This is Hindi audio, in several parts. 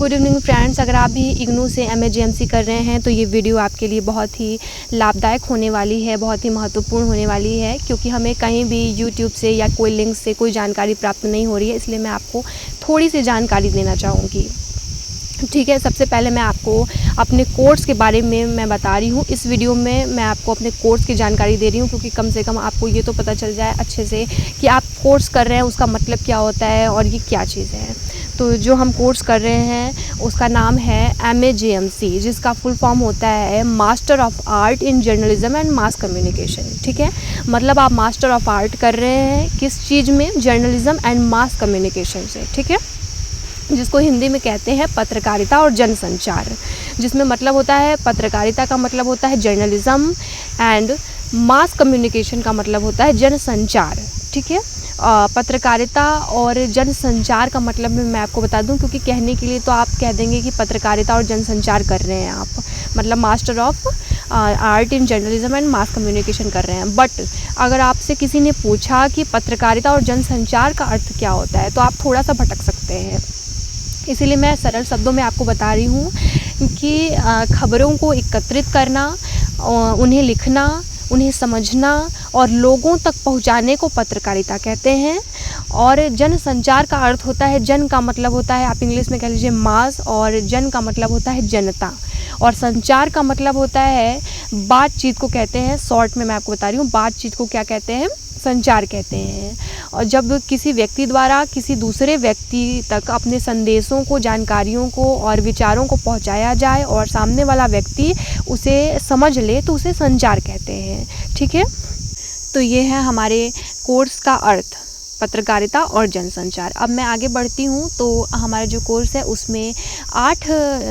गुड इवनिंग फ्रेंड्स, अगर आप भी इग्नू से MA GMC कर रहे हैं तो ये वीडियो आपके लिए बहुत ही लाभदायक होने वाली है, बहुत ही महत्वपूर्ण होने वाली है, क्योंकि हमें कहीं भी यूट्यूब से या कोई लिंक से कोई जानकारी प्राप्त नहीं हो रही है। इसलिए मैं आपको थोड़ी सी जानकारी देना चाहूँगी। ठीक है, सबसे पहले मैं आपको अपने कोर्स के बारे में मैं बता रही हूँ। इस वीडियो में मैं आपको अपने कोर्स की जानकारी दे रही हूँ, क्योंकि कम से कम आपको ये तो पता चल जाए अच्छे से कि आप कोर्स कर रहे हैं उसका मतलब क्या होता है और ये क्या चीज़ है। तो जो हम कोर्स कर रहे हैं उसका नाम है MA GMC, जिसका फुल फॉर्म होता है master of art in journalism and mass communication. ठीक है, मतलब आप मास्टर ऑफ आर्ट कर रहे हैं किस चीज़ में? जर्नलिज्म एंड मास कम्युनिकेशन से। ठीक है, जिसको हिंदी में कहते हैं पत्रकारिता और जनसंचार, जिसमें मतलब होता है पत्रकारिता का मतलब होता है जर्नलिज्म एंड मास कम्युनिकेशन का मतलब होता है जनसंचार। ठीक है, पत्रकारिता और जनसंचार का मतलब मैं आपको बता दूं, क्योंकि कहने के लिए तो आप कह देंगे कि पत्रकारिता और जनसंचार कर रहे हैं आप, मतलब master of art in journalism and mass communication कर रहे हैं। बट अगर आपसे किसी ने पूछा कि पत्रकारिता और जनसंचार का अर्थ क्या होता है तो आप थोड़ा सा भटक सकते हैं। इसीलिए मैं सरल शब्दों में आपको बता रही हूँ कि खबरों को एकत्रित करना, उन्हें लिखना, उन्हें समझना और लोगों तक पहुँचाने को पत्रकारिता कहते हैं। और जनसंचार का अर्थ होता है, जन का मतलब होता है, आप इंग्लिश में कह लीजिए मास, और जन का मतलब होता है जनता, और संचार का मतलब होता है बातचीत को कहते हैं। शॉर्ट में मैं आपको बता रही हूँ, बातचीत को क्या कहते हैं? संचार कहते हैं। और जब किसी व्यक्ति द्वारा किसी दूसरे व्यक्ति तक अपने संदेशों को, जानकारियों को और विचारों को पहुंचाया जाए और सामने वाला व्यक्ति उसे समझ ले तो उसे संचार कहते हैं। ठीक है, तो ये है हमारे कोर्स का अर्थ, पत्रकारिता और जनसंचार। अब मैं आगे बढ़ती हूँ। तो हमारा जो कोर्स है उसमें 8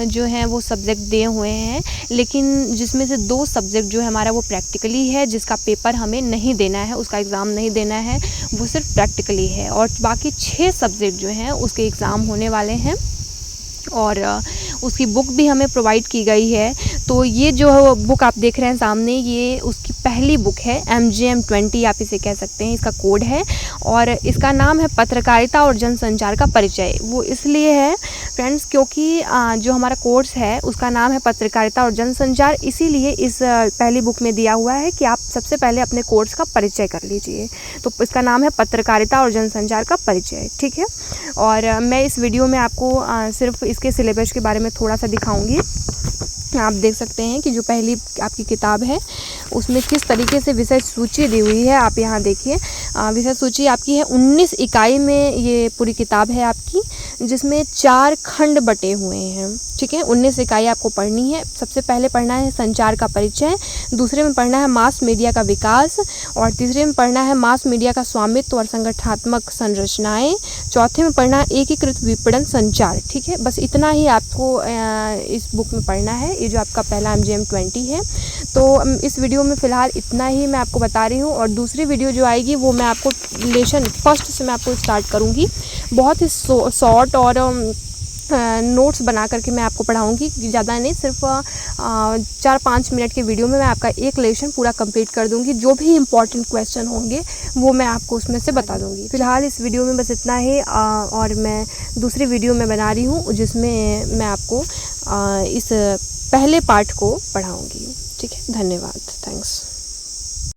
जो हैं वो सब्जेक्ट दिए हुए हैं, लेकिन जिसमें से 2 सब्जेक्ट जो है हमारा वो प्रैक्टिकली है, जिसका पेपर हमें नहीं देना है, उसका एग्ज़ाम नहीं देना है, वो सिर्फ प्रैक्टिकली है। और बाकी 6 सब्जेक्ट जो हैं उसके एग्ज़ाम होने वाले हैं और उसकी बुक भी हमें प्रोवाइड की गई है। तो ये जो बुक आप देख रहे हैं सामने, ये उसकी पहली बुक है, MGM 20 आप इसे कह सकते हैं, इसका कोड है। और इसका नाम है पत्रकारिता और जनसंचार का परिचय। वो इसलिए है फ्रेंड्स क्योंकि जो हमारा कोर्स है उसका नाम है पत्रकारिता और जनसंचार, इसीलिए इस पहली बुक में दिया हुआ है कि आप सबसे पहले अपने कोर्स का परिचय कर लीजिए। तो इसका नाम है पत्रकारिता और जनसंचार का परिचय। ठीक है, और मैं इस वीडियो में आपको सिर्फ इसके सिलेबस के बारे में थोड़ा सा दिखाऊंगी। आप देख सकते हैं कि जो पहली आपकी किताब है उसमें किस तरीके से विषय सूची दी हुई है। आप यहाँ देखिए, विषय सूची आपकी है 19 इकाई में ये पूरी किताब है आपकी, जिसमें 4 खंड बटे हुए हैं। ठीक है, 19 इकाई आपको पढ़नी है। सबसे पहले पढ़ना है संचार का परिचय, दूसरे में पढ़ना है मास मीडिया का विकास, और तीसरे में पढ़ना है मास मीडिया का स्वामित्व और संगठनात्मक संरचनाएं, चौथे में पढ़ना है एकीकृत विपणन संचार। ठीक है, बस इतना ही आपको इस बुक में पढ़ना है। ये जो आपका पहला MGM 20 है। तो इस वीडियो में फ़िलहाल इतना ही मैं आपको बता रही हूँ, और दूसरी वीडियो जो आएगी वो मैं आपको लेसन फर्स्ट से मैं आपको स्टार्ट करूँगी। बहुत ही शॉर्ट और नोट्स बना करके मैं आपको पढ़ाऊँगी, ज़्यादा नहीं, सिर्फ 4-5 मिनट के वीडियो में मैं आपका एक लेसन पूरा कंप्लीट कर दूँगी। जो भी इम्पोर्टेंट क्वेश्चन होंगे वो मैं आपको उसमें से बता दूँगी। फ़िलहाल इस वीडियो में बस इतना ही, और मैं दूसरी वीडियो में बना रही हूँ जिसमें मैं आपको इस पहले पार्ट को पढ़ाऊँगी। ठीक है, धन्यवाद, थैंक्स।